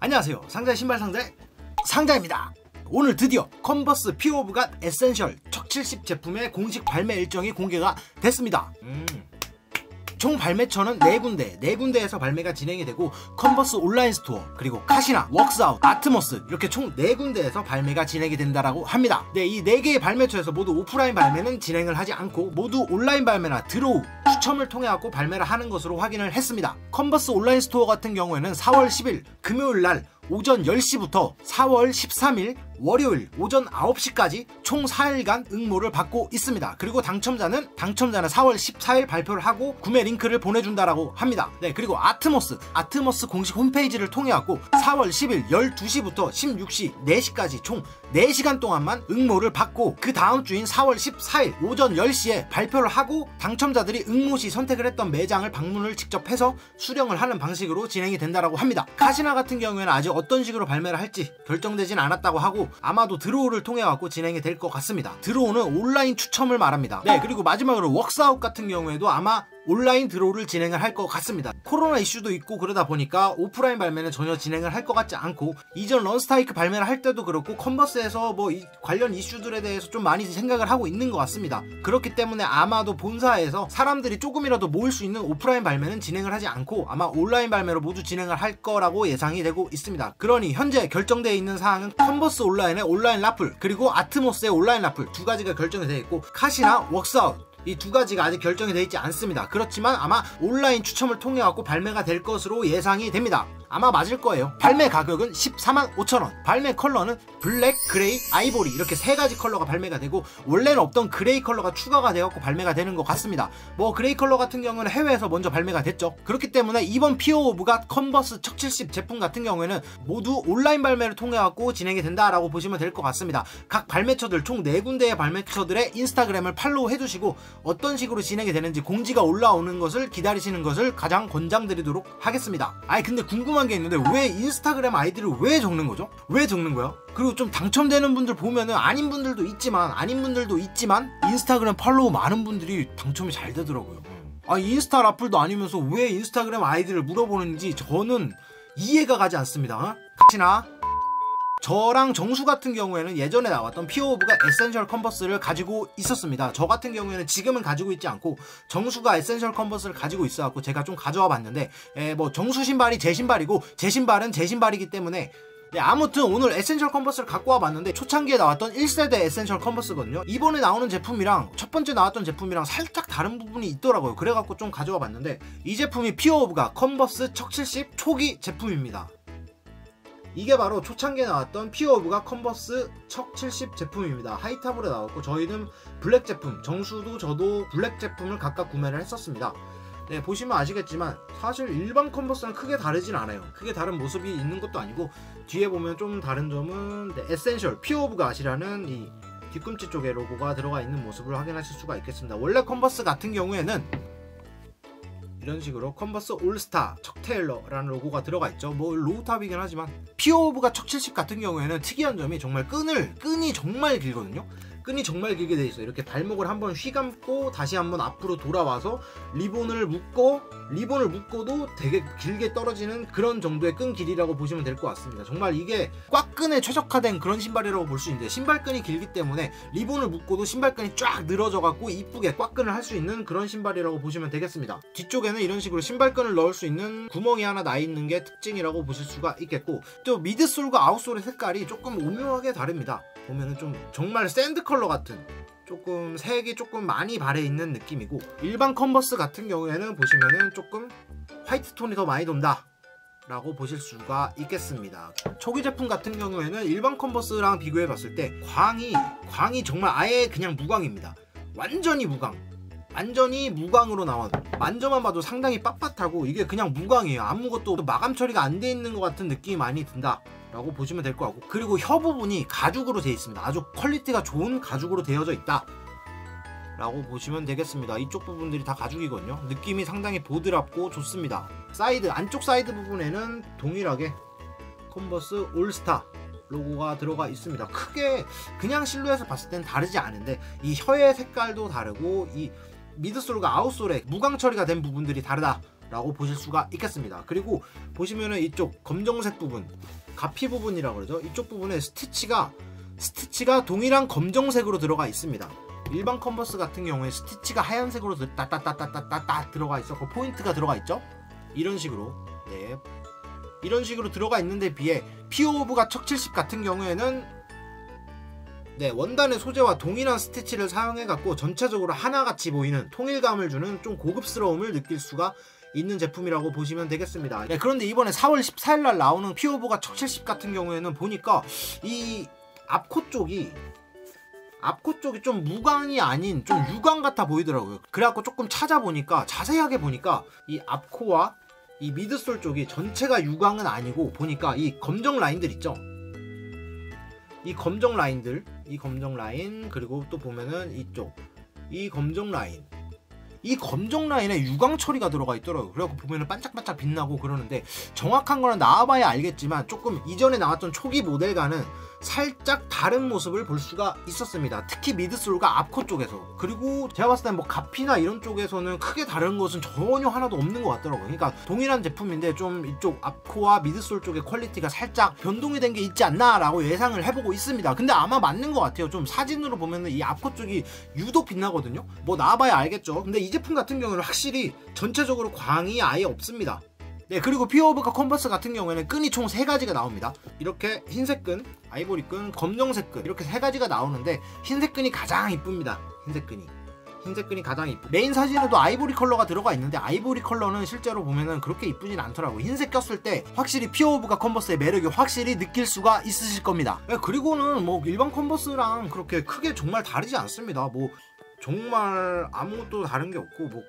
안녕하세요. 상자의 신발 상자의 상자입니다. 오늘 드디어 컨버스 피어 오브 갓 에센셜 척 70 제품의 공식 발매 일정이 공개가 됐습니다. 총 발매처는 4군데에서 발매가 진행이 되고 컨버스 온라인 스토어, 그리고 카시나, 웍스아웃, 아트모스 이렇게 총 4군데에서 발매가 진행이 된다라고 합니다. 네, 이 4개의 발매처에서 모두 오프라인 발매는 진행을 하지 않고 모두 온라인 발매나 드로우, 추첨을 통해 갖고 발매를 하는 것으로 확인을 했습니다. 컨버스 온라인 스토어 같은 경우에는 4월 10일 금요일날 오전 10시부터 4월 13일 월요일 오전 9시까지 총 4일간 응모를 받고 있습니다. 그리고 당첨자는 4월 14일 발표를 하고 구매 링크를 보내준다라고 합니다. 네, 그리고 아트모스 공식 홈페이지를 통해 갖고 4월 10일 12시부터 16시 4시까지 총 4시간 동안만 응모를 받고 그 다음 주인 4월 14일 오전 10시에 발표를 하고 당첨자들이 응모시 선택을 했던 매장을 방문을 직접 해서 수령을 하는 방식으로 진행이 된다라고 합니다. 카시나 같은 경우에는 아직 어떤 식으로 발매를 할지 결정되진 않았다고 하고 아마도 드로우를 통해 갖고 진행이 될 것 같습니다. 드로우는 온라인 추첨을 말합니다. 네, 그리고 마지막으로 웍스아웃 같은 경우에도 아마 온라인 드로우를 진행을 할 것 같습니다. 코로나 이슈도 있고 그러다 보니까 오프라인 발매는 전혀 진행을 할 것 같지 않고, 이전 런스타이크 발매를 할 때도 그렇고 컨버스에서 뭐 관련 이슈들에 대해서 좀 많이 생각을 하고 있는 것 같습니다. 그렇기 때문에 아마도 본사에서 사람들이 조금이라도 모일 수 있는 오프라인 발매는 진행을 하지 않고 아마 온라인 발매로 모두 진행을 할 거라고 예상이 되고 있습니다. 그러니 현재 결정되어 있는 사항은 컨버스 온라인의 온라인 라플, 그리고 아트모스의 온라인 라플 두 가지가 결정이 되어 있고, 카시나, 웍스아웃 이 두 가지가 아직 결정이 되어 있지 않습니다. 그렇지만 아마 온라인 추첨을 통해 갖고 발매가 될 것으로 예상이 됩니다. 아마 맞을 거예요. 발매 가격은 145,000원, 발매 컬러는 블랙, 그레이, 아이보리 이렇게 3가지 컬러가 발매가 되고, 원래는 없던 그레이 컬러가 추가가 되어갖고 발매가 되는 것 같습니다. 뭐 그레이 컬러 같은 경우는 해외에서 먼저 발매가 됐죠. 그렇기 때문에 이번 피어 오브 갓 컨버스 척 70 제품 같은 경우에는 모두 온라인 발매를 통해 갖고 진행이 된다라고 보시면 될 것 같습니다. 각 발매처들 총 4군데의 발매처들의 인스타그램을 팔로우 해주시고 어떤 식으로 진행이 되는지 공지가 올라오는 것을 기다리시는 것을 가장 권장드리도록 하겠습니다. 아니 근데 궁금한 게 있는데 왜 인스타그램 아이디를 왜 적는 거죠? 왜 적는 거야? 그리고 좀 당첨되는 분들 보면은 아닌 분들도 있지만 인스타그램 팔로우 많은 분들이 당첨이 잘 되더라고요. 아, 인스타 라플도 아니면서 왜 인스타그램 아이디를 물어보는지 저는 이해가 가지 않습니다. 혹시나 저랑 정수 같은 경우에는 예전에 나왔던 피어 오브 갓 에센셜 컨버스를 가지고 있었습니다. 저 같은 경우에는 지금은 가지고 있지 않고 정수가 에센셜 컨버스를 가지고 있어갖고 제가 좀 가져와 봤는데, 뭐 정수 신발이 제 신발이고 제 신발은 제 신발이기 때문에, 네, 아무튼 오늘 에센셜 컨버스를 갖고 와봤는데 초창기에 나왔던 1세대 에센셜 컨버스거든요. 이번에 나오는 제품이랑 첫 번째 나왔던 제품이랑 살짝 다른 부분이 있더라고요. 그래갖고 좀 가져와 봤는데, 이 제품이 피어 오브 갓 컨버스 척 70 초기 제품입니다. 이게 바로 초창기에 나왔던 피어 오브 갓 컨버스 척 70 제품입니다. 하이탑으로 나왔고 저희는 블랙 제품, 정수도 저도 블랙 제품을 각각 구매를 했었습니다. 네, 보시면 아시겠지만 사실 일반 컨버스랑 크게 다르진 않아요. 크게 다른 모습이 있는 것도 아니고, 뒤에 보면 좀 다른 점은 에센셜 피어 오브 갓이라는 이 뒤꿈치 쪽에 로고가 들어가 있는 모습을 확인하실 수가 있겠습니다. 원래 컨버스 같은 경우에는 이런 식으로 컨버스 올스타 척 테일러라는 로고가 들어가 있죠. 뭐 로우탑이긴 하지만 피어 오브 갓 척 70 같은 경우에는 특이한 점이 정말 끈이 정말 길거든요. 끈이 정말 길게 돼 있어요. 이렇게 발목을 한번 휘감고 다시 한번 앞으로 돌아와서 리본을 묶어도 되게 길게 떨어지는 그런 정도의 끈 길이라고 보시면 될 것 같습니다. 정말 이게 꽉끈에 최적화된 그런 신발이라고 볼 수 있는데, 신발끈이 길기 때문에 리본을 묶어도 신발끈이 쫙 늘어져 갖고 이쁘게 꽉끈을 할 수 있는 그런 신발이라고 보시면 되겠습니다. 뒤쪽에는 이런 식으로 신발끈을 넣을 수 있는 구멍이 하나 나 있는 게 특징이라고 보실 수가 있겠고, 또 미드솔과 아웃솔의 색깔이 조금 오묘하게 다릅니다. 보면은 좀 정말 샌드 컬러 같은, 조금 색이 조금 많이 발해 있는 느낌이고, 일반 컨버스 같은 경우에는 보시면은 조금 화이트 톤이 더 많이 돈다 라고 보실 수가 있겠습니다. 초기 제품 같은 경우에는 일반 컨버스랑 비교해 봤을 때 광이 정말 아예 그냥 무광입니다. 완전히 무광으로 나온, 만져만 봐도 상당히 빳빳하고 이게 그냥 무광이에요. 아무것도 마감 처리가 안 돼 있는 것 같은 느낌이 많이 든다 라고 보시면 될 것 같고, 그리고 혀 부분이 가죽으로 되어 있습니다. 아주 퀄리티가 좋은 가죽으로 되어져 있다 라고 보시면 되겠습니다. 이쪽 부분들이 다 가죽이거든요. 느낌이 상당히 보드랍고 좋습니다. 안쪽 사이드 부분에는 동일하게 컨버스 올스타 로고가 들어가 있습니다. 크게 그냥 실루엣을 봤을 땐 다르지 않은데, 이 혀의 색깔도 다르고 이 미드솔과 아웃솔의 무광 처리가 된 부분들이 다르다 라고 보실 수가 있겠습니다. 그리고 보시면은 이쪽 검정색 부분, 가피 부분이라고 그러죠. 이쪽 부분에 스티치가 동일한 검정색으로 들어가 있습니다. 일반 컨버스 같은 경우에 스티치가 하얀색으로 따따따따따따 들어가 있었고 포인트가 들어가 있죠. 이런 식으로, 네, 이런 식으로 들어가 있는데 비해 피오브가 척70 같은 경우에는 네, 원단의 소재와 동일한 스티치를 사용해 갖고 전체적으로 하나같이 보이는 통일감을 주는 좀 고급스러움을 느낄 수가 있는 제품이라고 보시면 되겠습니다. 네, 그런데 이번에 4월 14일날 나오는 피오브가 척70 같은 경우에는 보니까 이 앞코 쪽이 좀 무광이 아닌 좀 유광 같아 보이더라고요. 그래갖고 조금 찾아보니까, 자세하게 보니까 이 앞코와 이 미드솔 쪽이 전체가 유광은 아니고, 보니까 이 검정 라인들 있죠. 이 검정 라인, 그리고 또 보면은 이쪽 이 검정 라인에 유광 처리가 들어가 있더라고요. 그래갖고 보면은 반짝반짝 빛나고 그러는데, 정확한 거는 나와봐야 알겠지만 조금 이전에 나왔던 초기 모델과는 살짝 다른 모습을 볼 수가 있었습니다. 특히 미드솔과 앞코 쪽에서. 그리고 제가 봤을 땐 뭐 가피나 이런 쪽에서는 크게 다른 것은 전혀 하나도 없는 것 같더라고요. 그러니까 동일한 제품인데 좀 이쪽 앞코와 미드솔 쪽의 퀄리티가 살짝 변동이 된 게 있지 않나 라고 예상을 해보고 있습니다. 근데 아마 맞는 것 같아요. 좀 사진으로 보면은 이 앞코 쪽이 유독 빛나거든요. 뭐 나와봐야 알겠죠. 근데 이 제품 같은 경우는 확실히 전체적으로 광이 아예 없습니다. 네, 그리고 피오브가 컨버스 같은 경우에는 끈이 총 3가지가 나옵니다. 이렇게 흰색 끈, 아이보리 끈, 검정색 끈, 이렇게 3가지가 나오는데 흰색 끈이 가장 이쁩니다. 흰색 끈이 가장 이쁘고, 메인 사진에도 아이보리 컬러가 들어가 있는데 아이보리 컬러는 실제로 보면은 그렇게 이쁘진 않더라고요. 흰색 꼈을 때 확실히 피오브가 컨버스의 매력이 확실히 느낄 수가 있으실 겁니다. 네, 그리고는 뭐 일반 컨버스랑 그렇게 크게 정말 다르지 않습니다. 뭐 정말 아무것도 다른 게 없고, 뭐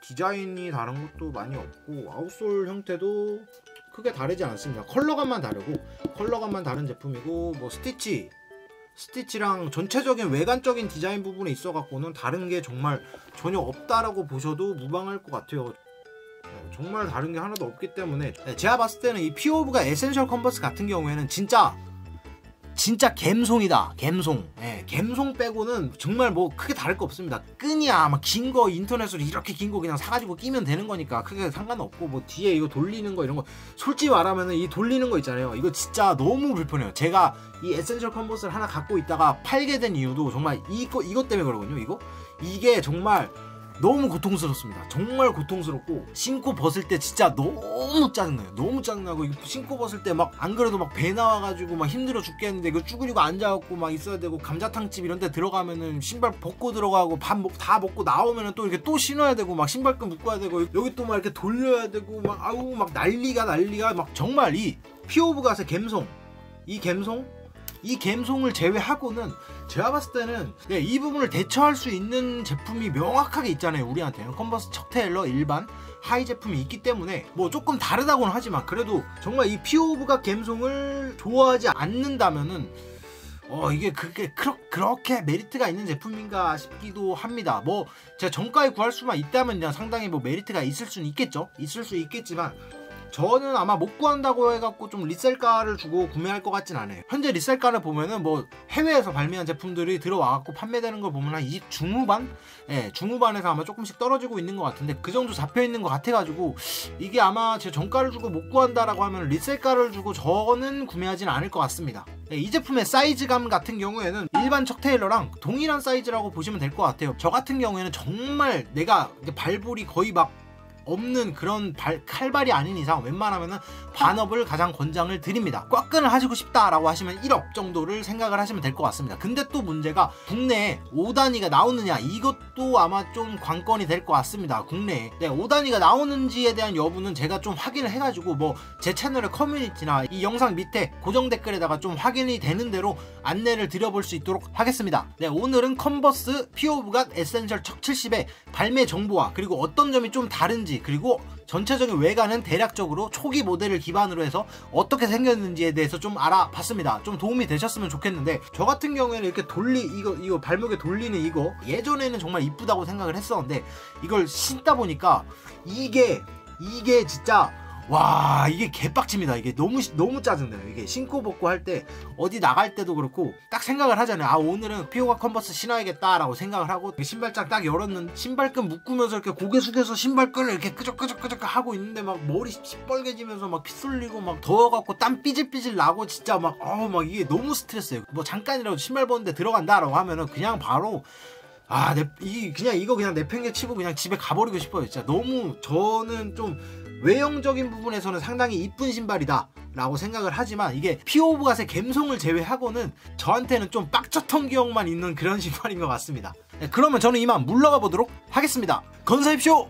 디자인이 다른 것도 많이 없고, 아웃솔 형태도 크게 다르지 않습니다. 컬러감만 다른 제품이고, 뭐 스티치랑 전체적인 외관적인 디자인 부분에 있어 갖고는 다른 게 정말 전혀 없다라고 보셔도 무방할 것 같아요. 정말 다른 게 하나도 없기 때문에 제가 봤을 때는 이 피오브가 에센셜 컨버스 같은 경우에는 진짜 갬송이다. 갬송 빼고는 정말 뭐 크게 다를 거 없습니다. 끈이야 막 긴 거 인터넷으로 이렇게 긴 거 그냥 사가지고 끼면 되는 거니까 크게 상관없고, 뭐 뒤에 이거 돌리는 거 이런 거, 솔직히 말하면은 이 돌리는 거 있잖아요. 이거 진짜 너무 불편해요. 제가 이 에센셜 컨버스를 하나 갖고 있다가 팔게 된 이유도 정말 이것 때문에 그러거든요. 이게 정말 너무 고통스럽습니다. 정말 고통스럽고, 신고 벗을 때 진짜 너무 짜증나요. 너무 짜증나고, 이거 신고 벗을 때 막 안 그래도 막 배 나와가지고 막 힘들어 죽겠는데, 이거 쭈그리고 앉아갖고 막 있어야 되고, 감자탕집 이런 데 들어가면은 신발 벗고 들어가고 밥 다 먹고 나오면은 또 이렇게 또 신어야 되고, 막 신발끈 묶어야 되고, 여기 또 막 이렇게 돌려야 되고, 막 아우 막 난리가 막 정말 이 피오브갓의 이 갬송을 제외하고는 제가 봤을 때는 이 부분을 대처할 수 있는 제품이 명확하게 있잖아요. 우리한테는 컨버스 척 테일러 일반 하이 제품이 있기 때문에 뭐 조금 다르다고는 하지만, 그래도 정말 이 피오브가 갬송을 좋아하지 않는다면은 이게 그렇게 메리트가 있는 제품인가 싶기도 합니다. 뭐 제가 정가에 구할 수만 있다면 그냥 상당히 뭐 메리트가 있을 수는 있겠죠. 있을 수 있겠지만, 저는 아마 못 구한다고 해갖고 좀 리셀가를 주고 구매할 것 같진 않아요. 현재 리셀가를 보면은 뭐 해외에서 발매한 제품들이 들어와갖고 판매되는 걸 보면 한 20 중후반? 중후반에서 아마 조금씩 떨어지고 있는 것 같은데, 그 정도 잡혀있는 것 같아가지고, 이게 아마 제 정가를 주고 못 구한다라고 하면 리셀가를 주고 저는 구매하지는 않을 것 같습니다. 이 제품의 사이즈감 같은 경우에는 일반 척 테일러랑 동일한 사이즈라고 보시면 될 것 같아요. 저 같은 경우에는 정말 내가 발볼이 거의 막 없는 그런 칼발이 아닌 이상 웬만하면은 반업을 가장 권장을 드립니다. 꽉끈을 하시고 싶다라고 하시면 1업 정도를 생각을 하시면 될 것 같습니다. 근데 또 문제가 국내에 5단위가 나오느냐, 이것도 아마 좀 관건이 될 것 같습니다. 국내에 5단위가 나오는지에 대한 여부는 제가 좀 확인을 해가지고 뭐 제 채널의 커뮤니티나 이 영상 밑에 고정 댓글에다가 좀 확인이 되는 대로 안내를 드려볼 수 있도록 하겠습니다. 오늘은 컨버스 피오브갓 에센셜 척 70의 발매 정보와, 그리고 어떤 점이 좀 다른지, 그리고 전체적인 외관은 대략적으로 초기 모델을 기반으로 해서 어떻게 생겼는지에 대해서 좀 알아봤습니다. 좀 도움이 되셨으면 좋겠는데, 저 같은 경우에는 이렇게 이거 발목에 돌리는 이거 예전에는 정말 이쁘다고 생각을 했었는데, 이걸 신다 보니까 이게 진짜 와 이게 개빡칩니다. 이게 너무 짜증나요. 이게 신고 벗고 할 때 어디 나갈 때도 그렇고 딱 생각을 하잖아요. 아 오늘은 피오가 컨버스 신어야겠다 라고 생각을 하고 신발장 딱 열었는데 신발끈 묶으면서 이렇게 고개 숙여서 신발끈을 이렇게 끄적끄적 하고 있는데 막 머리 시뻘개지면서 막 피 쏠리고 막 더워갖고 땀 삐질삐질 나고 진짜 막 막 이게 너무 스트레스예요. 뭐 잠깐이라도 신발 벗는데 들어간다 라고 하면은 그냥 바로 그냥 이거 그냥 내팽개치고 그냥 집에 가버리고 싶어요. 진짜 너무 저는 좀 외형적인 부분에서는 상당히 이쁜 신발이다 라고 생각을 하지만 이게 피오브갓의 감성을 제외하고는 저한테는 좀 빡쳤던 기억만 있는 그런 신발인 것 같습니다. 네, 그러면 저는 이만 물러가 보도록 하겠습니다. 건사십시오.